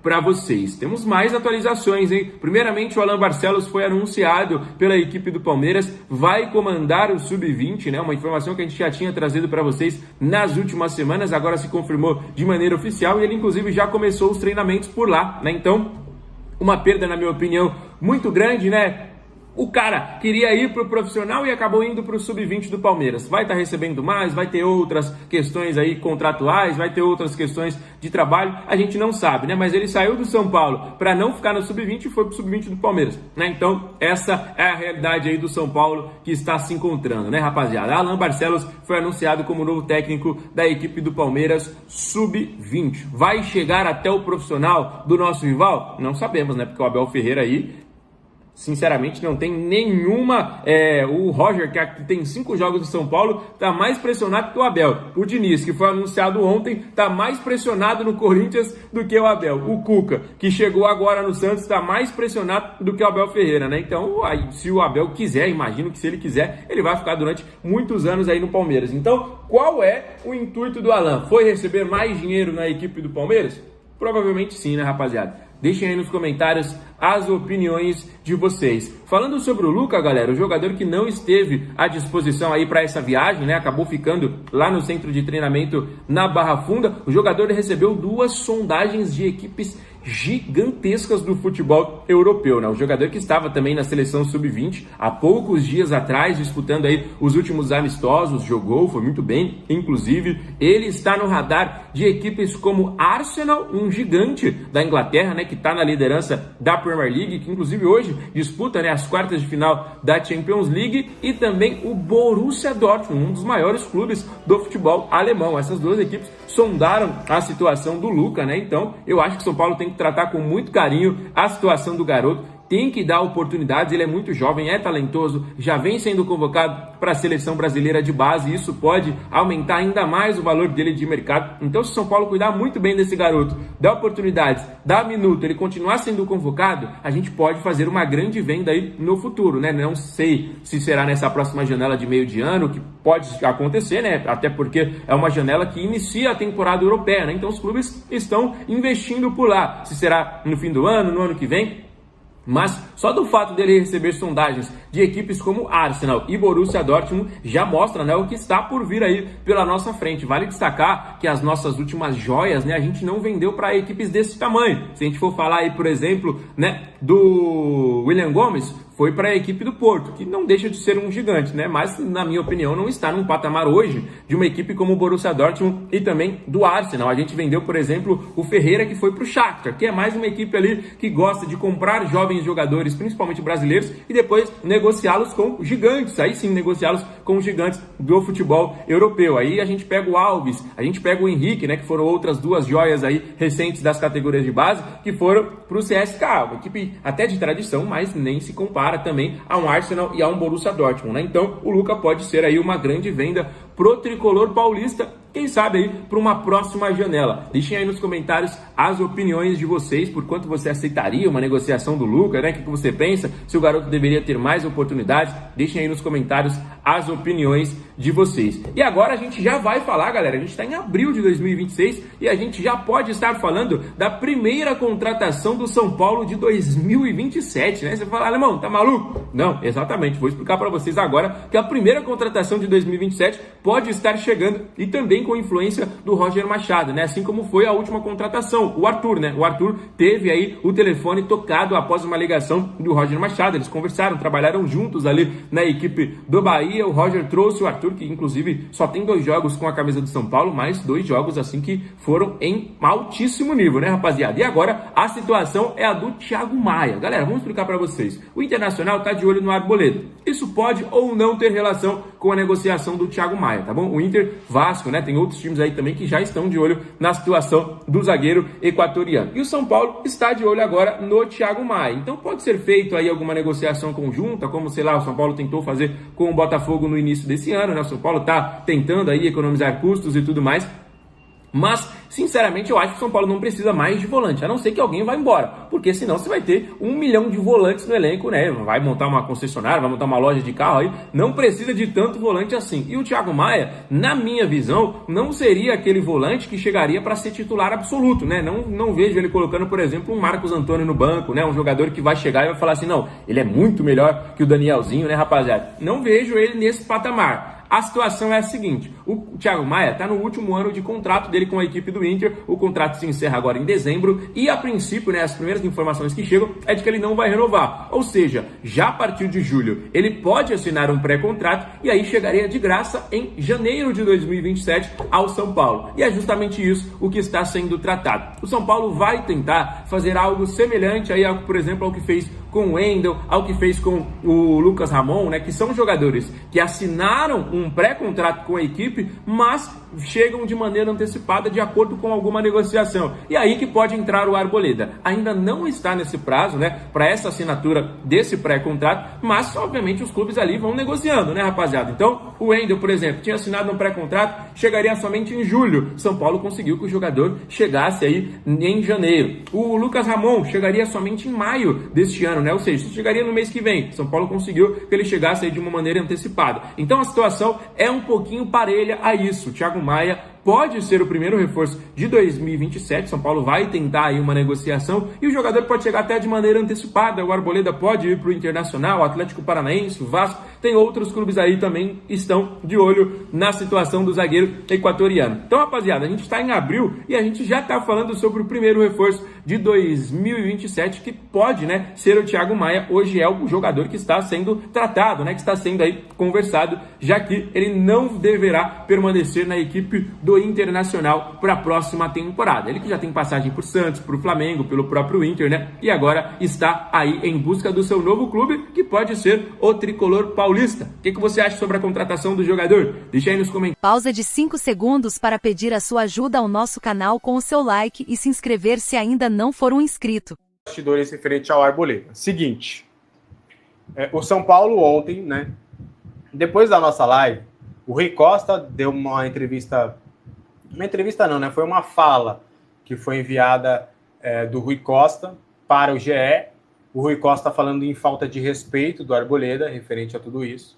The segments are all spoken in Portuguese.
para vocês. Temos mais atualizações, hein? Primeiramente, o Alan Barcelos foi anunciado pela equipe do Palmeiras, vai comandar o Sub-20, né? Uma informação que a gente já tinha trazido para vocês nas últimas semanas, agora se confirmou de maneira oficial e ele inclusive já começou os treinamentos por lá, né? Então, uma perda, na minha opinião, muito grande, né? O cara queria ir para o profissional e acabou indo para o Sub-20 do Palmeiras. Vai estar recebendo mais, vai ter outras questões aí contratuais, vai ter outras questões de trabalho, a gente não sabe, né? Mas ele saiu do São Paulo para não ficar no Sub-20 e foi para o Sub-20 do Palmeiras, né? Então, essa é a realidade aí do São Paulo que está se encontrando, né, rapaziada? Alan Barcelos foi anunciado como novo técnico da equipe do Palmeiras Sub-20. Vai chegar até o profissional do nosso rival? Não sabemos, né? Porque o Abel Ferreira aí, sinceramente, não tem nenhuma... o Roger, que tem 5 jogos do São Paulo, tá mais pressionado que o Abel. O Diniz, que foi anunciado ontem, tá mais pressionado no Corinthians do que o Abel. O Cuca, que chegou agora no Santos, tá mais pressionado do que o Abel Ferreira, né? Então, aí, se o Abel quiser, imagino que se ele quiser, ele vai ficar durante muitos anos aí no Palmeiras. Então, qual é o intuito do Alan? Foi receber mais dinheiro na equipe do Palmeiras? Provavelmente sim, né, rapaziada? Deixem aí nos comentários as opiniões de vocês. Falando sobre o Luca, galera, o jogador que não esteve à disposição aí para essa viagem, né? Acabou ficando lá no centro de treinamento na Barra Funda. O jogador recebeu 2 sondagens de equipes gigantescas do futebol europeu, né? O jogador que estava também na seleção Sub-20 há poucos dias atrás, disputando aí os últimos amistosos, jogou, foi muito bem, inclusive. Ele está no radar de equipes como Arsenal, um gigante da Inglaterra, né? Que está na liderança da Premier League, que inclusive hoje disputa, né, as quartas de final da Champions League, e também o Borussia Dortmund, um dos maiores clubes do futebol alemão. Essas 2 equipes sondaram a situação do Luca, né? Então, eu acho que São Paulo tem que tratar com muito carinho a situação do garoto. Tem que dar oportunidades, ele é muito jovem, é talentoso, já vem sendo convocado para a seleção brasileira de base, e isso pode aumentar ainda mais o valor dele de mercado. Então, se o São Paulo cuidar muito bem desse garoto, dar oportunidades, dar minuto, ele continuar sendo convocado, a gente pode fazer uma grande venda aí no futuro, né? Não sei se será nessa próxima janela de meio de ano, que pode acontecer, né? Até porque é uma janela que inicia a temporada europeia, né? Então, os clubes estão investindo por lá. Se será no fim do ano, no ano que vem, mas só do fato dele receber sondagens de equipes como Arsenal e Borussia Dortmund já mostra, né, o que está por vir aí pela nossa frente. Vale destacar que as nossas últimas joias, né, a gente não vendeu para equipes desse tamanho. Se a gente for falar aí, por exemplo, né, do William Gomes, foi para a equipe do Porto, que não deixa de ser um gigante, né? Mas, na minha opinião, não está num patamar hoje de uma equipe como o Borussia Dortmund e também do Arsenal. A gente vendeu, por exemplo, o Ferreira, que foi para o Shakhtar, que é mais uma equipe ali que gosta de comprar jovens jogadores, principalmente brasileiros, e depois negociá-los com gigantes. Aí sim, negociá-los com os gigantes do futebol europeu. Aí a gente pega o Alves, a gente pega o Henrique, né? Que foram outras 2 joias aí recentes das categorias de base, que foram para o CSKA, uma equipe até de tradição, mas nem se compara também a um Arsenal e a um Borussia Dortmund, né? Então, o Luca pode ser aí uma grande venda pro tricolor paulista, quem sabe aí para uma próxima janela. Deixem aí nos comentários as opiniões de vocês, por quanto você aceitaria uma negociação do Luca, né? O que você pensa? Se o garoto deveria ter mais oportunidades? Deixem aí nos comentários as opiniões de vocês. E agora a gente já vai falar, galera, a gente está em abril de 2026 e a gente já pode estar falando da primeira contratação do São Paulo de 2027, né? Você fala, alemão, tá maluco? Não, exatamente, vou explicar para vocês agora que a primeira contratação de 2027 pode estar chegando, e também com influência do Roger Machado, né? Assim como foi a última contratação, o Arthur, né? O Arthur teve aí o telefone tocado após uma ligação do Roger Machado. Eles conversaram, trabalharam juntos ali na equipe do Bahia. O Roger trouxe o Arthur, que inclusive só tem 2 jogos com a camisa do São Paulo, mas 2 jogos assim que foram em altíssimo nível, né, rapaziada? E agora a situação é a do Thiago Maia. Galera, vamos explicar para vocês. O Internacional tá de olho no Arboleda. Isso pode ou não ter relação com a negociação do Thiago Maia, tá bom? O Inter, Vasco, né? Tem outros times aí também que já estão de olho na situação do zagueiro equatoriano. E o São Paulo está de olho agora no Thiago Maia. Então pode ser feito aí alguma negociação conjunta, como, sei lá, o São Paulo tentou fazer com o Botafogo no início desse ano, né? O São Paulo tá tentando aí economizar custos e tudo mais. Mas sinceramente, eu acho que o São Paulo não precisa mais de volante, a não ser que alguém vá embora, porque senão você vai ter 1 milhão de volantes no elenco, né? Vai montar uma concessionária, vai montar uma loja de carro aí, não precisa de tanto volante assim. E o Thiago Maia, na minha visão, não seria aquele volante que chegaria para ser titular absoluto, né? Não vejo ele colocando, por exemplo, um Marcos Antônio no banco, né? Um jogador que vai chegar e vai falar assim, não, ele é muito melhor que o Danielzinho, né, rapaziada? Não vejo ele nesse patamar. A situação é a seguinte, o Thiago Maia está no último ano de contrato dele com a equipe do Inter, o contrato se encerra agora em dezembro e a princípio, né, as primeiras informações que chegam é de que ele não vai renovar, ou seja, já a partir de julho ele pode assinar um pré-contrato e aí chegaria de graça em janeiro de 2027 ao São Paulo, e é justamente isso o que está sendo tratado. O São Paulo vai tentar fazer algo semelhante aí, por exemplo, ao que fez com o Wendel, ao que fez com o Lucas Ramon, né, que são jogadores que assinaram um pré-contrato com a equipe, mas chegam de maneira antecipada de acordo com alguma negociação. E aí que pode entrar o Arboleda. Ainda não está nesse prazo, né, para essa assinatura desse pré-contrato, mas obviamente os clubes ali vão negociando, né, rapaziada? Então, o Wendel, por exemplo, tinha assinado um pré-contrato, chegaria somente em julho. São Paulo conseguiu que o jogador chegasse aí em janeiro. O Lucas Ramon chegaria somente em maio deste ano, né? Ou seja, chegaria no mês que vem. São Paulo conseguiu que ele chegasse aí de uma maneira antecipada. Então a situação é um pouquinho parelha a isso. O Thiago Maia pode ser o primeiro reforço de 2027, São Paulo vai tentar aí uma negociação e o jogador pode chegar até de maneira antecipada, o Arboleda pode ir para o Internacional, o Atlético Paranaense, o Vasco, tem outros clubes aí também que estão de olho na situação do zagueiro equatoriano. Então, rapaziada, a gente está em abril e a gente já está falando sobre o primeiro reforço de 2027, que pode, né, ser o Thiago Maia. Hoje é o jogador que está sendo tratado, né, que está sendo aí conversado, já que ele não deverá permanecer na equipe do Internacional para a próxima temporada. Ele que já tem passagem por Santos, por Flamengo, pelo próprio Inter, né, e agora está aí em busca do seu novo clube, que pode ser o Tricolor Paulista. O que você acha sobre a contratação do jogador? Deixa aí nos comentários. Pausa de 5 segundos para pedir a sua ajuda ao nosso canal com o seu like e se inscrever se ainda não for um inscrito. Bastidores referente ao Arboleda. Seguinte, o São Paulo ontem, né, depois da nossa live, o Rui Costa deu uma entrevista não, né, foi uma fala que foi enviada do Rui Costa para o GE, o Rui Costa falando em falta de respeito do Arboleda, referente a tudo isso.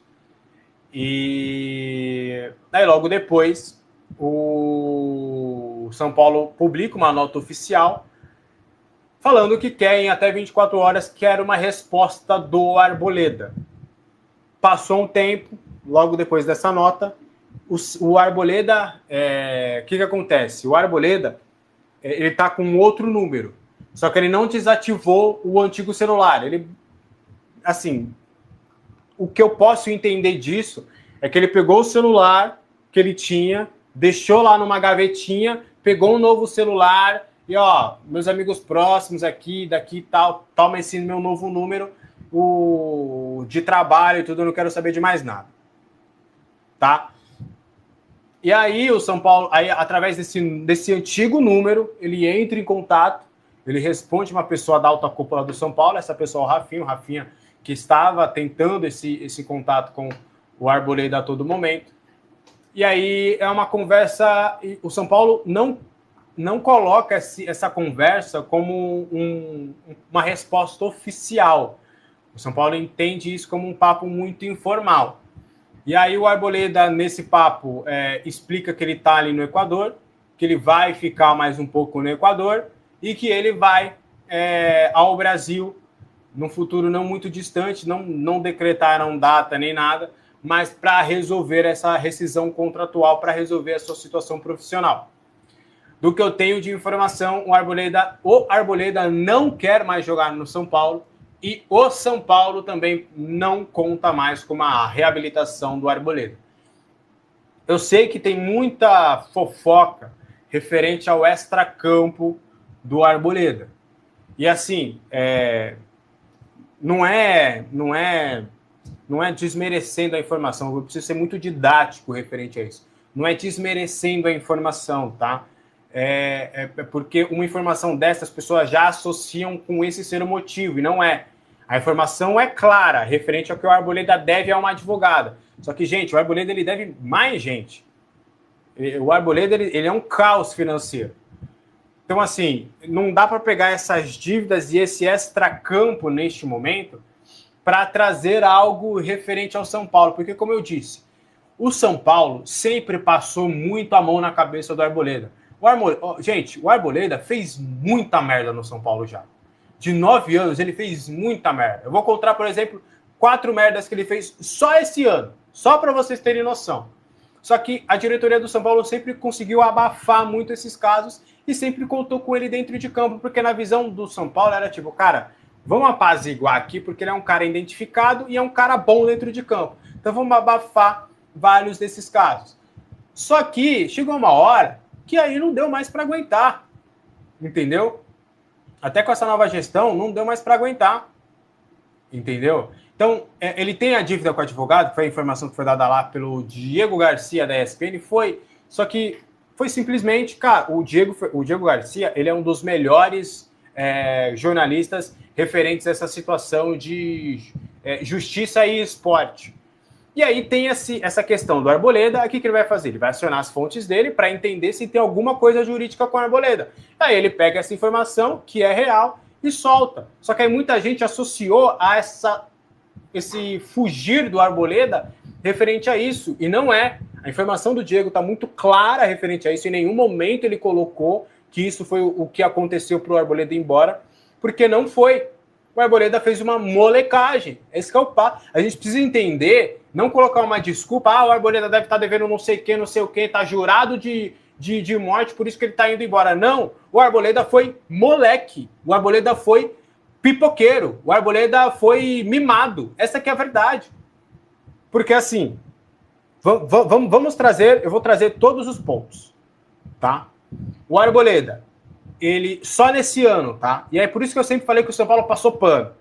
E aí logo depois o São Paulo publica uma nota oficial falando que quer, em até 24 horas, quer uma resposta do Arboleda. Passou um tempo, logo depois dessa nota, o Arboleda, o que acontece? O Arboleda, ele tá com outro número, só que ele não desativou o antigo celular. Ele, assim, o que eu posso entender disso é que ele pegou o celular que ele tinha, deixou lá numa gavetinha, pegou um novo celular e, ó, meus amigos próximos aqui, daqui tal, toma esse meu novo número, o de trabalho e tudo, eu não quero saber de mais nada. Tá? E aí o São Paulo, aí, através desse antigo número, ele entra em contato, ele responde uma pessoa da alta cúpula do São Paulo, essa pessoa é o Rafinha, que estava tentando esse contato com o Arboleda a todo momento. E aí é uma conversa, o São Paulo não coloca essa conversa como uma resposta oficial. O São Paulo entende isso como um papo muito informal. E aí o Arboleda, nesse papo, explica que ele está ali no Equador, que ele vai ficar mais um pouco no Equador e que ele vai ao Brasil num futuro não muito distante, não decretaram data nem nada, mas para resolver essa rescisão contratual, para resolver a sua situação profissional. Do que eu tenho de informação, o Arboleda não quer mais jogar no São Paulo e o São Paulo também não conta mais com a reabilitação do Arboleda. Eu sei que tem muita fofoca referente ao extracampo do Arboleda. E assim, não é desmerecendo a informação, eu preciso ser muito didático referente a isso. Não é desmerecendo a informação, tá? Porque uma informação dessa as pessoas já associam com esse ser o motivo, e não é. A informação é clara, referente ao que o Arboleda deve a uma advogada. Só que, gente, o Arboleda ele deve mais gente. O Arboleda ele é um caos financeiro. Então, assim, não dá para pegar essas dívidas e esse extracampo neste momento para trazer algo referente ao São Paulo. Porque, como eu disse, o São Paulo sempre passou muito a mão na cabeça do Arboleda. Gente, o Arboleda fez muita merda no São Paulo já. De 9 anos, ele fez muita merda. Eu vou contar, por exemplo, 4 merdas que ele fez só esse ano. Só para vocês terem noção. Só que a diretoria do São Paulo sempre conseguiu abafar muito esses casos e sempre contou com ele dentro de campo, porque na visão do São Paulo era tipo, cara, vamos apaziguar aqui, porque ele é um cara identificado e é um cara bom dentro de campo. Então vamos abafar vários desses casos. Só que chegou uma hora que aí não deu mais para aguentar. Entendeu? Até com essa nova gestão, não deu mais para aguentar. Entendeu? Então, ele tem a dívida com o advogado, que foi a informação que foi dada lá pelo Diego Garcia da ESPN, foi. Só que foi simplesmente, cara, o Diego Garcia, ele é um dos melhores jornalistas referentes a essa situação de justiça e esporte. E aí tem essa questão do Arboleda, o que ele vai fazer? Ele vai acionar as fontes dele para entender se tem alguma coisa jurídica com o Arboleda. Aí ele pega essa informação, que é real, e solta. Só que aí muita gente associou a esse fugir do Arboleda referente a isso, e não é. A informação do Diego está muito clara referente a isso, em nenhum momento ele colocou que isso foi o que aconteceu para o Arboleda ir embora, porque não foi. O Arboleda fez uma molecagem. Esse que é o papo. A gente precisa entender, não colocar uma desculpa, o Arboleda deve estar devendo não sei quem, não sei o quê, está jurado de morte, por isso que ele está indo embora. Não, o Arboleda foi moleque, o Arboleda foi pipoqueiro, o Arboleda foi mimado. Essa que é a verdade. Porque assim, vamos trazer, eu vou trazer todos os pontos, tá? O Arboleda, ele só nesse ano, tá? E é por isso que eu sempre falei que o São Paulo passou pano.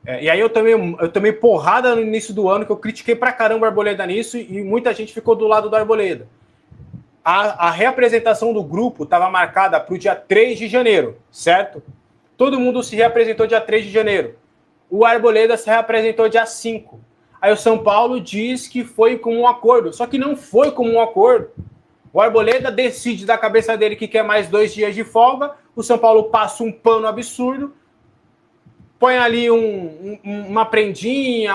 E aí eu tomei porrada no início do ano, que eu critiquei pra caramba o Arboleda nisso, e muita gente ficou do lado do Arboleda. A reapresentação do grupo estava marcada para o dia 3 de janeiro, certo? Todo mundo se reapresentou dia 3 de janeiro. O Arboleda se reapresentou dia 5. Aí o São Paulo diz que foi com um acordo, só que não foi com um acordo. O Arboleda decide da cabeça dele que quer mais 2 dias de folga, o São Paulo passa um pano absurdo, põe ali uma prendinha,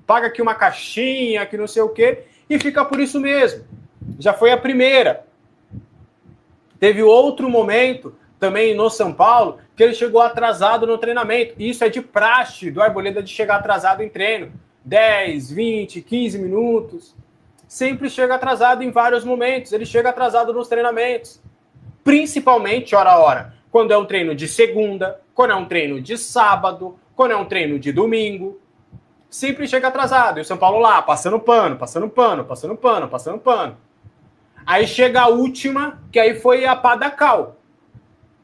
paga aqui uma caixinha, que não sei o quê, e fica por isso mesmo. Já foi a primeira. Teve outro momento, também no São Paulo, que ele chegou atrasado no treinamento. Isso é de praxe do Arboleda de chegar atrasado em treino. 10, 20, 15 minutos. Sempre chega atrasado em vários momentos. Ele chega atrasado nos treinamentos. Principalmente, hora a hora. Quando é um treino de segunda, quando é um treino de sábado, quando é um treino de domingo. Sempre chega atrasado. E o São Paulo lá, passando pano, passando pano, passando pano, passando pano. Aí chega a última, que aí foi a pá da cal.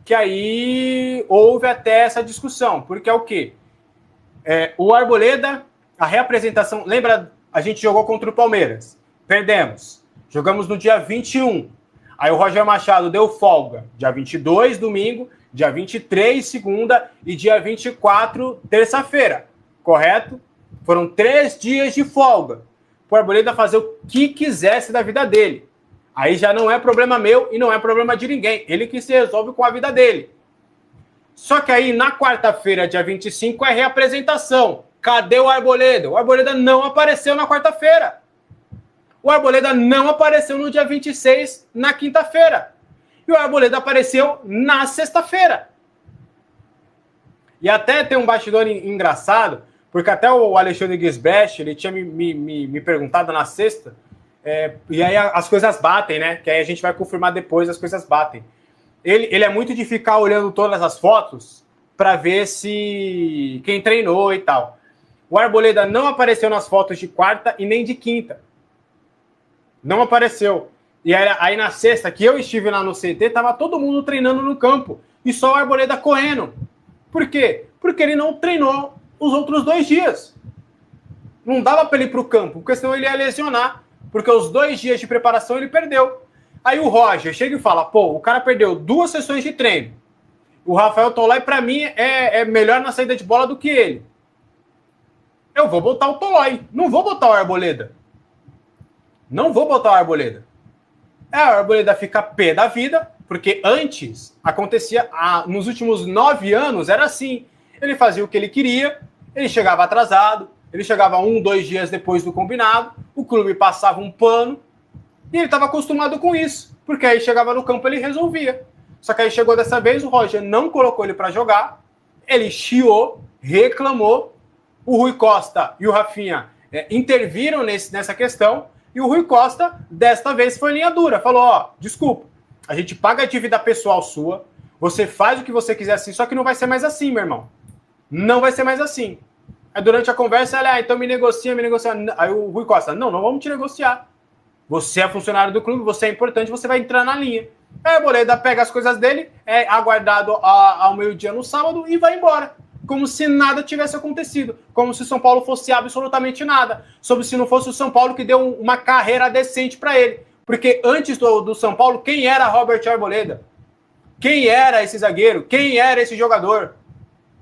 Que aí houve até essa discussão. Porque é o quê? O Arboleda, a reapresentação... Lembra, a gente jogou contra o Palmeiras. Perdemos. Jogamos no dia 21. Aí o Roger Machado deu folga. Dia 22, domingo. Dia 23, segunda. E dia 24, terça-feira. Correto? Foram 3 dias de folga. O Arboleda fazer o que quisesse da vida dele. Aí já não é problema meu e não é problema de ninguém. Ele que se resolve com a vida dele. Só que aí, na quarta-feira, dia 25, é reapresentação. Cadê o Arboleda? O Arboleda não apareceu na quarta-feira. O Arboleda não apareceu no dia 26, na quinta-feira. E o Arboleda apareceu na sexta-feira. E até tem um bastidor engraçado, porque até o Alexandre Gisbrecht, ele tinha me perguntado na sexta, e aí as coisas batem, né? Que aí a gente vai confirmar depois, as coisas batem. Ele é muito de ficar olhando todas as fotos para ver se quem treinou e tal. O Arboleda não apareceu nas fotos de quarta e nem de quinta. Não apareceu. E aí na sexta, que eu estive lá no CT, tava todo mundo treinando no campo. E só o Arboleda correndo. Por quê? Porque ele não treinou os outros 2 dias. Não dava para ele ir para o campo, porque senão ele ia lesionar. Porque os 2 dias de preparação ele perdeu. Aí o Roger chega e fala, o cara perdeu 2 sessões de treino. O Rafael Tolói, para mim, é melhor na saída de bola do que ele. Eu vou botar o Tolói, não vou botar o Arboleda. Não vou botar o Arboleda. O Arboleda fica pé da vida, Porque antes, acontecia, nos últimos 9 anos, era assim. Ele fazia o que ele queria, ele chegava atrasado, ele chegava 1, 2 dias depois do combinado, o clube passava um pano, e ele estava acostumado com isso, porque aí chegava no campo e ele resolvia. Só que aí chegou dessa vez, o Roger não colocou ele para jogar, ele chiou, reclamou, o Rui Costa e o Rafinha interviram nessa questão, e o Rui Costa, desta vez, foi linha dura, falou, ó, desculpa, a gente paga a dívida pessoal sua, você faz o que você quiser assim, só que não vai ser mais assim, meu irmão. Não vai ser mais assim. Aí durante a conversa, ela, então me negocia. Aí o Rui Costa, não vamos te negociar. Você é funcionário do clube, você é importante, você vai entrar na linha. Aí o Arboleda pega as coisas dele, é aguardado ao meio-dia no sábado e vai embora. Como se nada tivesse acontecido. Como se o São Paulo fosse absolutamente nada. Como se não fosse o São Paulo que deu uma carreira decente para ele. Porque antes do São Paulo, quem era Robert Arboleda? Quem era esse zagueiro? Quem era esse jogador?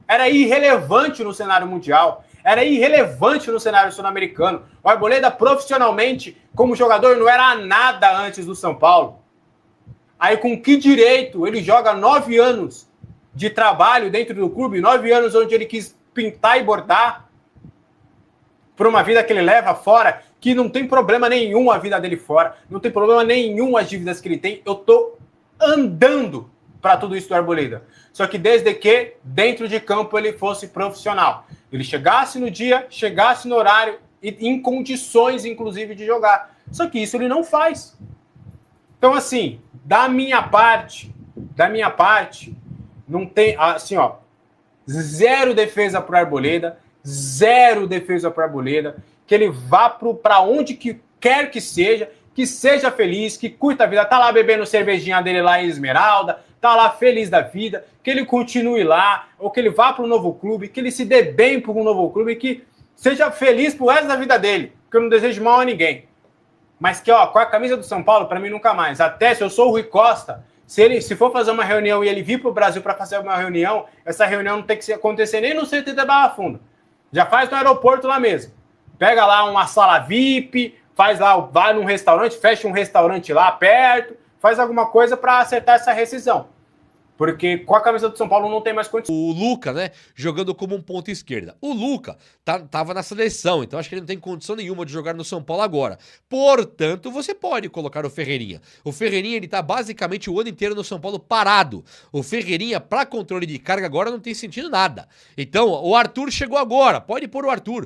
Era irrelevante no cenário mundial. Era irrelevante no cenário sul-americano. O Arboleda, profissionalmente, como jogador, não era nada antes do São Paulo. Aí, com que direito ele joga 9 anos de trabalho dentro do clube, 9 anos onde ele quis pintar e bordar, por uma vida que ele leva fora, que não tem problema nenhum a vida dele fora, não tem problema nenhum as dívidas que ele tem. Eu tô andando para tudo isso do Arboleda. Só que desde que, dentro de campo, ele fosse profissional. Ele chegasse no dia, chegasse no horário, e em condições, inclusive, de jogar. Só que isso ele não faz. Então, assim, da minha parte, não tem, assim, ó, zero defesa pro Arboleda, que ele vá para onde que quer que seja feliz, que curta a vida, tá lá bebendo cervejinha dele lá em Esmeralda, tá lá feliz da vida, que ele continue lá, ou que ele vá para um novo clube, que ele se dê bem para um novo clube, que seja feliz pro resto da vida dele, porque eu não desejo mal a ninguém. Mas que, ó, com a camisa do São Paulo, para mim nunca mais. Até se eu sou o Rui Costa, se for fazer uma reunião e ele vir pro Brasil para fazer uma reunião, essa reunião não tem que acontecer nem no CT da Barra Funda. Já faz no aeroporto lá mesmo. Pega lá uma sala VIP, faz lá, vai num restaurante, fecha um restaurante lá perto, faz alguma coisa para acertar essa rescisão. Porque com a camisa do São Paulo não tem mais condições. O Luca, né, jogando como um ponta esquerda. O Luca tava na seleção, então acho que ele não tem condição nenhuma de jogar no São Paulo agora. Portanto, você pode colocar o Ferreirinha. O Ferreirinha, ele tá basicamente o ano inteiro no São Paulo parado. O Ferreirinha, para controle de carga agora, não tem sentido nada. Então, o Arthur chegou agora, pode pôr o Arthur.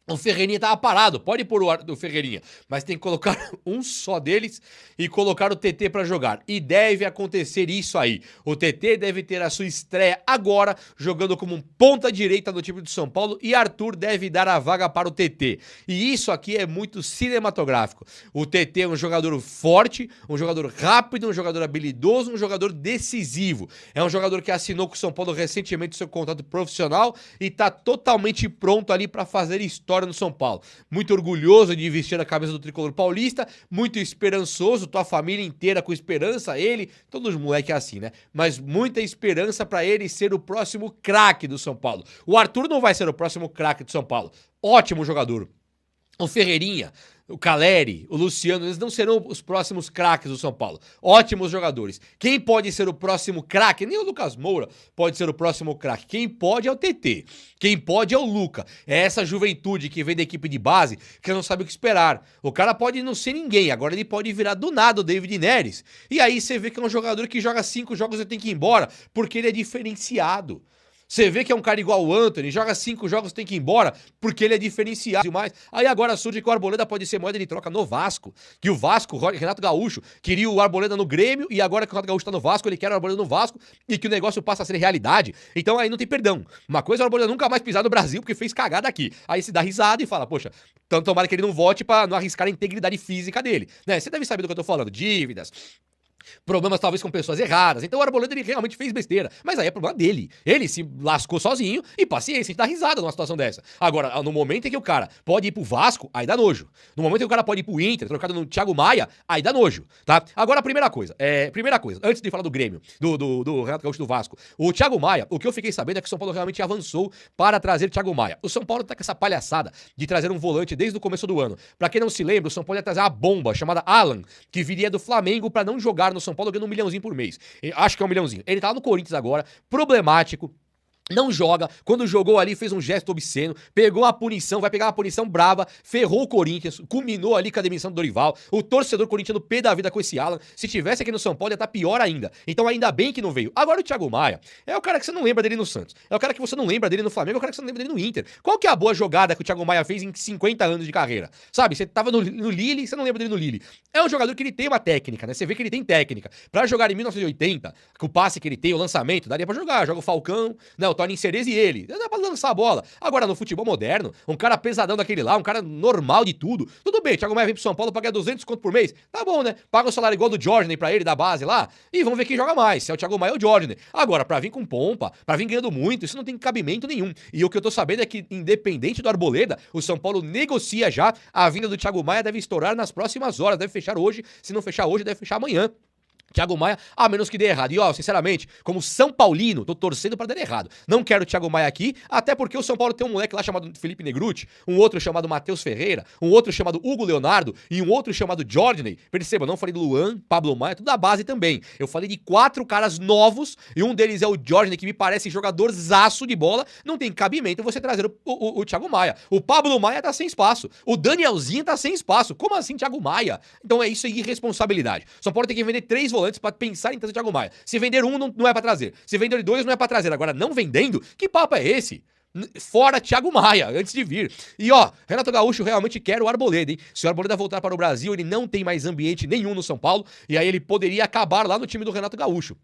O Ferreirinha tava parado, pode pôr o Ferreirinha, mas tem que colocar um só deles e colocar o TT pra jogar. E deve acontecer isso aí. O TT deve ter a sua estreia agora, jogando como um ponta direita no time do São Paulo, e Arthur deve dar a vaga para o TT. E isso aqui é muito cinematográfico. O TT é um jogador forte, um jogador rápido, um jogador habilidoso, um jogador decisivo. É um jogador que assinou com o São Paulo recentemente seu contrato profissional e tá totalmente pronto ali para fazer história no São Paulo. Muito orgulhoso de vestir a camisa do tricolor paulista, muito esperançoso, tua família inteira com esperança, ele, todos os moleques é assim, né? Mas muita esperança pra ele ser o próximo craque do São Paulo. O Arthur não vai ser o próximo craque do São Paulo. Ótimo jogador. O Ferreirinha, o Caleri, o Luciano, eles não serão os próximos craques do São Paulo. Ótimos jogadores. Quem pode ser o próximo craque? Nem o Lucas Moura pode ser o próximo craque. Quem pode é o TT. Quem pode é o Luca. É essa juventude que vem da equipe de base que não sabe o que esperar. O cara pode não ser ninguém. Agora ele pode virar do nada o David Neres. E aí você vê que é um jogador que joga 5 jogos e tem que ir embora porque ele é diferenciado. Você vê que é um cara igual o Antony, joga 5 jogos, tem que ir embora, porque ele é diferenciado demais. Aí agora surge que o Arboleda pode ser moeda de troca no Vasco. Que o Vasco, Renato Gaúcho, queria o Arboleda no Grêmio, e agora que o Renato Gaúcho tá no Vasco, ele quer o Arboleda no Vasco, e que o negócio passa a ser realidade. Então aí não tem perdão. Uma coisa é o Arboleda nunca mais pisar no Brasil, porque fez cagada aqui. Aí se dá risada e fala, poxa, então tomara que ele não volte pra não arriscar a integridade física dele. Né? Você deve saber do que eu tô falando. Dívidas, problemas talvez com pessoas erradas. Então o Arboleda ele realmente fez besteira. Mas aí é problema dele. Ele se lascou sozinho e paciência, a gente dá risada numa situação dessa. Agora, no momento em que o cara pode ir pro Vasco, aí dá nojo. No momento em que o cara pode ir pro Inter, trocado no Thiago Maia, aí dá nojo, tá? Agora, primeira coisa, antes de falar do Grêmio, do Renato Gaúcho do Vasco, o Thiago Maia, o que eu fiquei sabendo é que o São Paulo realmente avançou para trazer o Thiago Maia. O São Paulo tá com essa palhaçada de trazer um volante desde o começo do ano. Pra quem não se lembra, o São Paulo ia trazer uma bomba chamada Alan, que viria do Flamengo pra não jogar titular no São Paulo ganhando 1 milhãozinho por mês. Acho que é 1 milhãozinho. Ele tá lá no Corinthians agora, problemático. Não joga, quando jogou ali fez um gesto obsceno, pegou a punição, vai pegar uma punição brava, ferrou o Corinthians, culminou ali com a demissão do Dorival, o torcedor corintiano pé da vida com esse Alan, se tivesse aqui no São Paulo ia estar pior ainda, então ainda bem que não veio. Agora o Thiago Maia é o cara que você não lembra dele no Santos, é o cara que você não lembra dele no Flamengo, é o cara que você não lembra dele no Inter. Qual que é a boa jogada que o Thiago Maia fez em 50 anos de carreira? Sabe, você tava no Lille, você não lembra dele no Lille. É um jogador que ele tem uma técnica, né, você vê que ele tem técnica. Pra jogar em 1980, com o passe que ele tem, o lançamento, daria pra jogar, joga o Falcão, né, o Tony Cerezo e ele. Dá pra lançar a bola. Agora, no futebol moderno, um cara pesadão daquele lá, um cara normal de tudo. Tudo bem, Thiago Maia vem pro São Paulo, paga 200 conto por mês. Tá bom, né? Paga o salário igual do Jordan pra ele, da base lá, e vamos ver quem joga mais, se é o Thiago Maia ou o Jordan. Agora, pra vir com pompa, pra vir ganhando muito, isso não tem cabimento nenhum. E o que eu tô sabendo é que, independente do Arboleda, o São Paulo negocia já, a vinda do Thiago Maia deve estourar nas próximas horas, deve fechar hoje, se não fechar hoje, deve fechar amanhã. Thiago Maia, a menos que dê errado. E ó, sinceramente, como São Paulino, tô torcendo pra dar errado. Não quero o Thiago Maia aqui, até porque o São Paulo tem um moleque lá chamado Felipe Negrutti, um outro chamado Matheus Ferreira, um outro chamado Hugo Leonardo e um outro chamado Jordan. Perceba, não falei do Luan, Pablo Maia, tudo da base também. Eu falei de 4 caras novos e um deles é o Jordan, que me parece jogadorzaço de bola. Não tem cabimento você trazer o Thiago Maia. O Pablo Maia tá sem espaço. O Danielzinho tá sem espaço. Como assim, Thiago Maia? Então é isso aí, irresponsabilidade. São Paulo tem que vender 3 volantes pra pensar em trazer o Thiago Maia. Se vender um, não é pra trazer. Se vender 2, não é pra trazer. Agora, não vendendo, que papo é esse? Fora Thiago Maia, antes de vir. E ó, Renato Gaúcho realmente quer o Arboleda, hein? Se o Arboleda voltar para o Brasil, ele não tem mais ambiente nenhum no São Paulo, e aí ele poderia acabar lá no time do Renato Gaúcho.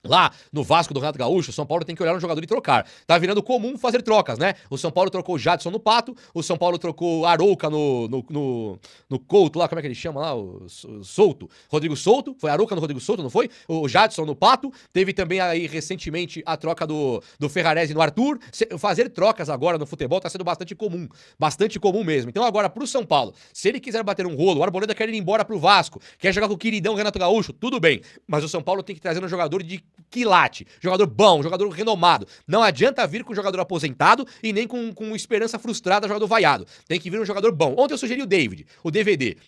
Lá no Vasco do Renato Gaúcho, o São Paulo tem que olhar no jogador e trocar. Tá virando comum fazer trocas, né? O São Paulo trocou o Jadson no Pato, o São Paulo trocou o Arouca no Couto lá, como é que ele chama lá? O Souto. Rodrigo Souto, foi Arouca no Rodrigo Souto, não foi? O Jadson no Pato, teve também aí recentemente a troca do Ferrarese no Arthur. Fazer trocas agora no futebol tá sendo bastante comum mesmo. Então agora pro São Paulo, se ele quiser bater um rolo, o Arboleda quer ir embora pro Vasco, quer jogar com o queridão Renato Gaúcho, tudo bem. Mas o São Paulo tem que trazer um jogador de quilate, jogador bom, jogador renomado. Não adianta vir com um jogador aposentado e nem com esperança frustrada, jogador vaiado. Tem que vir um jogador bom. Ontem eu sugeri o David, o DVD.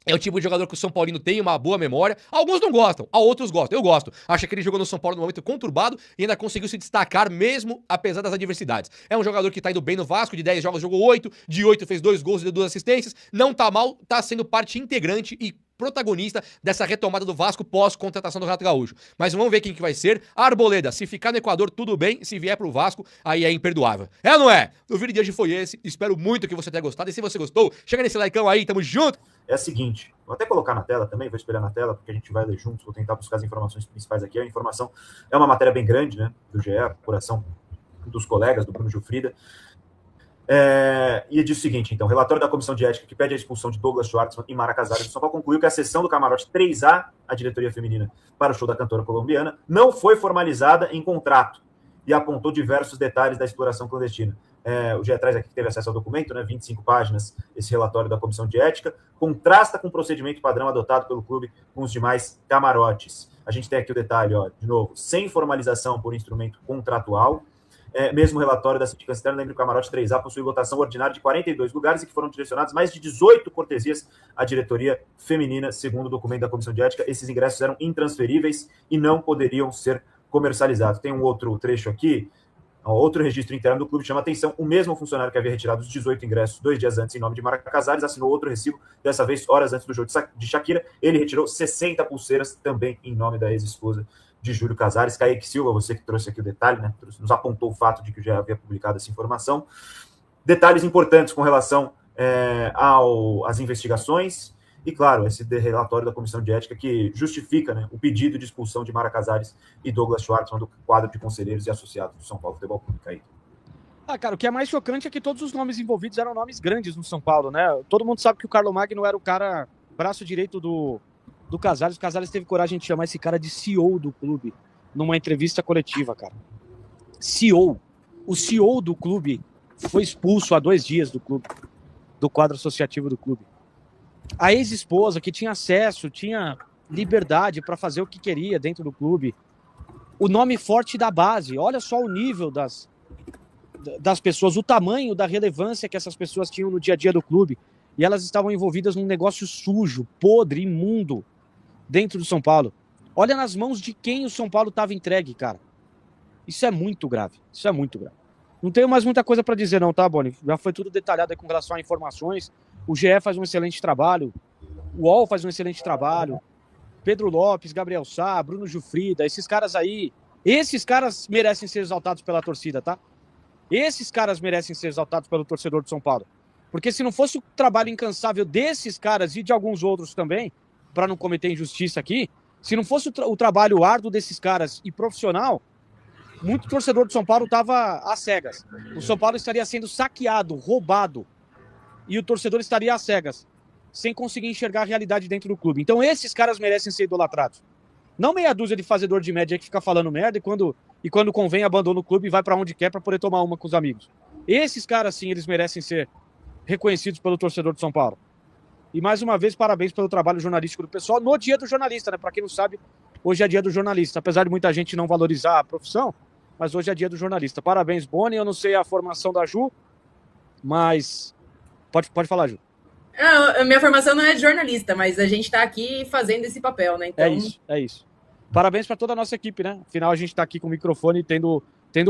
É o tipo de jogador que o São Paulino tem uma boa memória. Alguns não gostam, outros gostam. Eu gosto. Acho que ele jogou no São Paulo num momento conturbado e ainda conseguiu se destacar mesmo apesar das adversidades. É um jogador que tá indo bem no Vasco, de 10 jogos jogou 8, de 8 fez 2 gols e deu 2 assistências. Não tá mal, tá sendo parte integrante e protagonista dessa retomada do Vasco pós-contratação do Renato Gaúcho. Mas vamos ver quem que vai ser. Arboleda, se ficar no Equador, tudo bem. Se vier pro Vasco, aí é imperdoável. É ou não é? O vídeo de hoje foi esse. Espero muito que você tenha gostado. E se você gostou, chega nesse likeão aí, tamo junto! É a seguinte, vou até colocar na tela também, vou espelhar na tela, porque a gente vai ler juntos, vou tentar buscar as informações principais aqui. A informação é uma matéria bem grande, né, do GE, apuração dos colegas, do Bruno Gilfrida. E diz o seguinte, então, relatório da Comissão de Ética que pede a expulsão de Douglas Schwartzman e Mara Casares do São Paulo concluiu que a sessão do camarote 3A, a diretoria feminina para o show da cantora colombiana, não foi formalizada em contrato e apontou diversos detalhes da exploração clandestina. O GE traz aqui que teve acesso ao documento, né, 25 páginas, esse relatório da Comissão de Ética, contrasta com o procedimento padrão adotado pelo clube com os demais camarotes. A gente tem aqui o detalhe, ó, de novo, sem formalização por instrumento contratual. Mesmo relatório da síndica externa, lembra que o camarote 3A possui lotação ordinária de 42 lugares e que foram direcionados mais de 18 cortesias à diretoria feminina, segundo o documento da Comissão de Ética. Esses ingressos eram intransferíveis e não poderiam ser comercializados. Tem um outro trecho aqui. Outro registro interno do clube chama atenção. O mesmo funcionário que havia retirado os 18 ingressos 2 dias antes em nome de Mara Casares assinou outro recibo, dessa vez horas antes do jogo de Shakira. Ele retirou 60 pulseiras também em nome da ex-esposa de Júlio Casares. Kaique Silva, você que trouxe aqui o detalhe, né, nos apontou o fato de que já havia publicado essa informação. Detalhes importantes com relação às investigações. E, claro, esse relatório da Comissão de Ética que justifica, né, o pedido de expulsão de Mara Casares e Douglas Schwartzman do quadro de conselheiros e associados do São Paulo Futebol Clube. Aí. Cara, o que é mais chocante é que todos os nomes envolvidos eram nomes grandes no São Paulo, né? Todo mundo sabe que o Carlo Magno era o cara, braço direito do Casares. O Casares teve coragem de chamar esse cara de CEO do clube numa entrevista coletiva, cara. CEO. O CEO do clube foi expulso há 2 dias do clube, do quadro associativo do clube. A ex-esposa, que tinha acesso, tinha liberdade para fazer o que queria dentro do clube. O nome forte da base. Olha só o nível das pessoas, o tamanho da relevância que essas pessoas tinham no dia a dia do clube. E elas estavam envolvidas num negócio sujo, podre, imundo, dentro do São Paulo. Olha nas mãos de quem o São Paulo estava entregue, cara. Isso é muito grave. Isso é muito grave. Não tenho mais muita coisa para dizer não, tá, Boni? Já foi tudo detalhado aí com relação a informações. O GE faz um excelente trabalho. O UOL faz um excelente trabalho. Pedro Lopes, Gabriel Sá, Bruno Jufrida, esses caras aí. Esses caras merecem ser exaltados pela torcida, tá? Esses caras merecem ser exaltados pelo torcedor de São Paulo. Porque se não fosse o trabalho incansável desses caras e de alguns outros também, para não cometer injustiça aqui, se não fosse o trabalho árduo desses caras e profissional, muito torcedor de São Paulo estava às cegas. O São Paulo estaria sendo saqueado, roubado, e o torcedor estaria às cegas, sem conseguir enxergar a realidade dentro do clube. Então esses caras merecem ser idolatrados. Não meia dúzia de fazedor de média que fica falando merda e quando convém abandona o clube e vai para onde quer para poder tomar uma com os amigos. Esses caras, sim, eles merecem ser reconhecidos pelo torcedor de São Paulo. E mais uma vez, parabéns pelo trabalho jornalístico do pessoal no dia do jornalista, né? Para quem não sabe, hoje é dia do jornalista. Apesar de muita gente não valorizar a profissão, mas hoje é dia do jornalista. Parabéns, Boni. Eu não sei a formação da Ju, mas pode falar, Ju. A minha formação não é de jornalista, mas a gente está aqui fazendo esse papel, né? Então... É isso. Parabéns para toda a nossa equipe, né? Afinal, a gente está aqui com o microfone tendo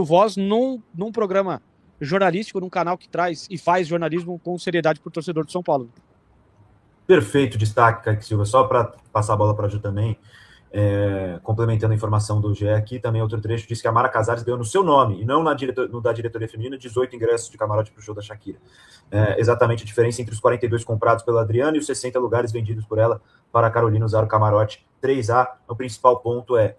voz num programa jornalístico, num canal que traz e faz jornalismo com seriedade para o torcedor de São Paulo. Perfeito destaque, Kaique Silva. Só para passar a bola para a Ju também, complementando a informação do GE aqui, também outro trecho diz que a Mara Casares ganhou no seu nome, e não no da diretoria feminina, 18 ingressos de camarote para o show da Shakira. Exatamente a diferença entre os 42 comprados pela Adriana e os 60 lugares vendidos por ela para a Carolina usar o camarote 3A. O principal ponto é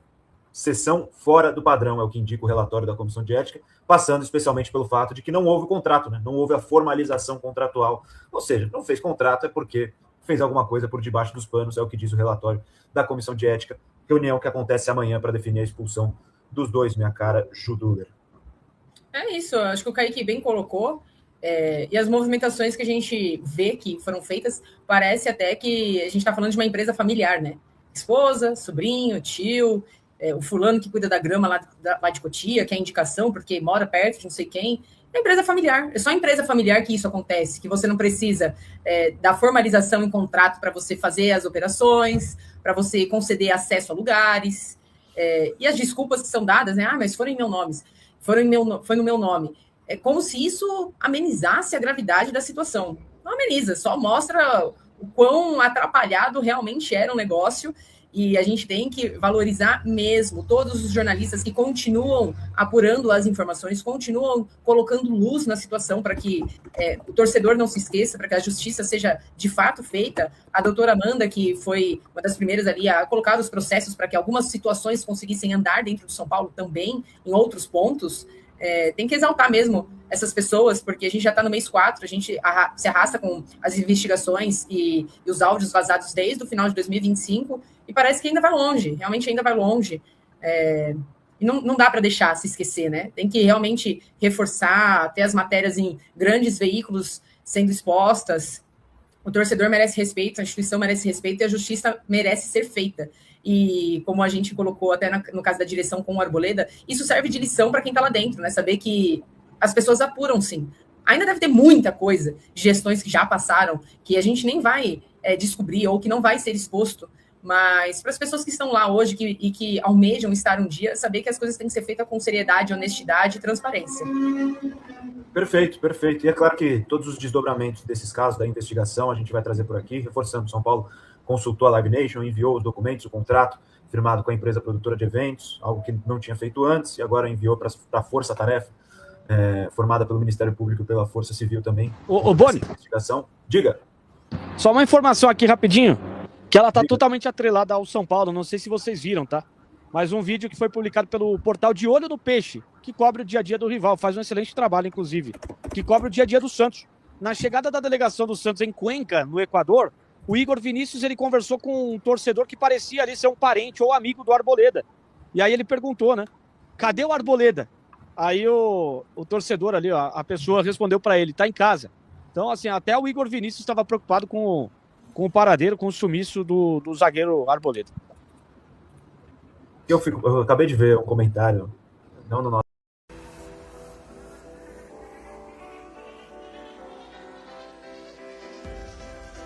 sessão fora do padrão, é o que indica o relatório da Comissão de Ética, passando especialmente pelo fato de que não houve o contrato, né? Não houve a formalização contratual. Ou seja, não fez contrato é porque fez alguma coisa por debaixo dos panos, é o que diz o relatório da Comissão de Ética, reunião que acontece amanhã para definir a expulsão dos dois, minha cara, Ju Duller. É isso, acho que o Kaique bem colocou, e as movimentações que a gente vê que foram feitas, parece até que a gente está falando de uma empresa familiar, né? Esposa, sobrinho, tio, o fulano que cuida da grama lá de Cotia, que é a indicação, porque mora perto de não sei quem. É empresa familiar, é só empresa familiar que isso acontece, que você não precisa da formalização em contrato para você fazer as operações, para você conceder acesso a lugares, e as desculpas que são dadas, né? Mas foram em meu nome, foi no meu nome. É como se isso amenizasse a gravidade da situação. Não ameniza, só mostra o quão atrapalhado realmente era o negócio. E a gente tem que valorizar mesmo todos os jornalistas que continuam apurando as informações, continuam colocando luz na situação para que o torcedor não se esqueça, para que a justiça seja de fato feita. A doutora Amanda, que foi uma das primeiras ali a colocar os processos para que algumas situações conseguissem andar dentro do São Paulo também, em outros pontos, tem que exaltar mesmo essas pessoas, porque a gente já está no mês 4, a gente se arrasta com as investigações e os áudios vazados desde o final de 2025, e parece que ainda vai longe, realmente ainda vai longe. E não dá para deixar se esquecer, né? Tem que realmente reforçar, ter as matérias em grandes veículos sendo expostas. O torcedor merece respeito, a instituição merece respeito e a justiça merece ser feita. E como a gente colocou até no caso da direção com o Arboleda, isso serve de lição para quem está lá dentro, né? Saber que as pessoas apuram, sim. Ainda deve ter muita coisa de gestões que já passaram, que a gente nem vai descobrir ou que não vai ser exposto, mas para as pessoas que estão lá hoje e que almejam estar um dia, saber que as coisas têm que ser feitas com seriedade, honestidade e transparência. Perfeito. E é claro que todos os desdobramentos desses casos da investigação a gente vai trazer por aqui, reforçando. São Paulo consultou a Live Nation, enviou os documentos, o contrato firmado com a empresa produtora de eventos, algo que não tinha feito antes, e agora enviou para a Força Tarefa, formada pelo Ministério Público e pela Força Civil também. Ô Boni, investigação. Diga. Só uma informação aqui rapidinho, que ela tá totalmente atrelada ao São Paulo, não sei se vocês viram, tá? Mas um vídeo que foi publicado pelo portal De Olho no Peixe, que cobre o dia a dia do rival, faz um excelente trabalho, inclusive, que cobre o dia a dia do Santos. Na chegada da delegação do Santos em Cuenca, no Equador, o Igor Vinícius, ele conversou com um torcedor que parecia ali ser um parente ou amigo do Arboleda. E aí ele perguntou, né? Cadê o Arboleda? Aí o torcedor ali, ó, a pessoa respondeu para ele, tá em casa. Então, assim, até o Igor Vinícius estava preocupado com o paradeiro, com o sumiço do zagueiro Arboleda. Eu acabei de ver um comentário, não no